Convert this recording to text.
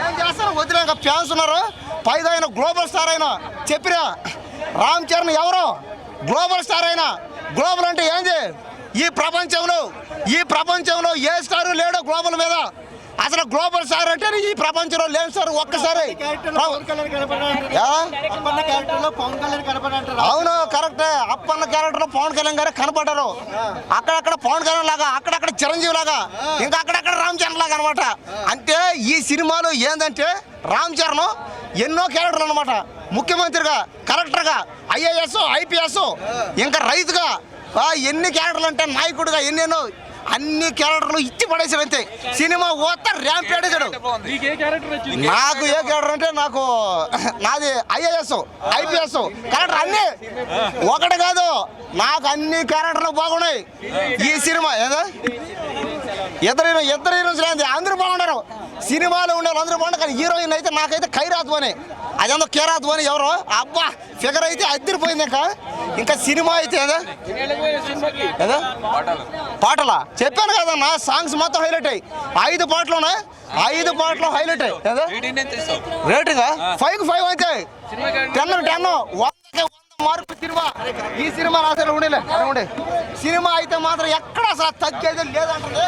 ఏం చేస్తారు వదిలేక ఫ్యాన్స్ ఉన్నారు. పైగా ఆయన గ్లోబల్ స్టార్ అయినా చెప్పినా రామ్ చరణ్ ఎవరు గ్లోబల్ స్టార్ అయినా. గ్లోబల్ అంటే ఏంది? ఈ ప్రపంచంలో ఏ స్టారు లేడో గ్లోబల్ మీద. అసలు గ్లోబల్ స్టార్ అంటే ఈ ప్రపంచంలో లేని సార్ ఒక్కసారి. అవును కరెక్టే. అప్పన్న క్యారెక్టర్లో పవన్ కళ్యాణ్ గారే కనపడ్డారు. అక్కడక్కడ పవన్ కళ్యాణ్ లాగా, అక్కడక్కడ చిరంజీవి లాగా, ఇంకా అక్కడక్కడ రామ్ చరణ్ లాగా అనమాట. అంటే ఈ సినిమాలో ఏంటంటే రామ్ చరణ్ ఎన్నో క్యారెక్టర్లు అనమాట. ముఖ్యమంత్రిగా, కలెక్టర్గా, ఐఏఎస్, ఐపీఎస్, ఇంకా రైతుగా, ఎన్ని క్యారెక్టర్లు అంటే నాయకుడిగా ఎన్నెన్నో అన్ని క్యారెక్టర్లు ఇచ్చి పడేసాడు అంతే. సినిమా ఓత ర్యాంప్ ఏడేసాడు. నాకు ఏ క్యారెక్టర్ అంటే నాది ఐఏఎస్, ఐపీఎస్ క్యారెక్టర్ అన్ని ఒకటి కాదు. నాకు అన్ని క్యారెక్టర్లు బాగున్నాయి ఈ సినిమా. ఏదో ఇద్దరు హీరోయిన్స్ అందరూ బాగున్నారు. సినిమాలో ఉండేవాళ్ళు అందరూ బాగున్నారు. కానీ హీరోయిన్ అయితే నాకైతే ఖైరాత్ అని, అదేందో కేరాత్ అని ఎవరో అబ్బా ఫిగర్ అయితే అద్దరిపోయింది. ఇంకా సినిమా అయితే ఏదో పాటలా చెప్పాను కదన్నా. సాంగ్స్ మొత్తం హైలైట్ అయ్యి 5 పాటలు హైలైట్ అయ్యి. రేటింగ్ 5కి 5 అయితే 10 100 మార్కు సినిమా. ఈ సినిమా అసలు ఉండే సినిమా అయితే మాత్రం ఎక్కడ అసలు తగ్గేది లేదంటే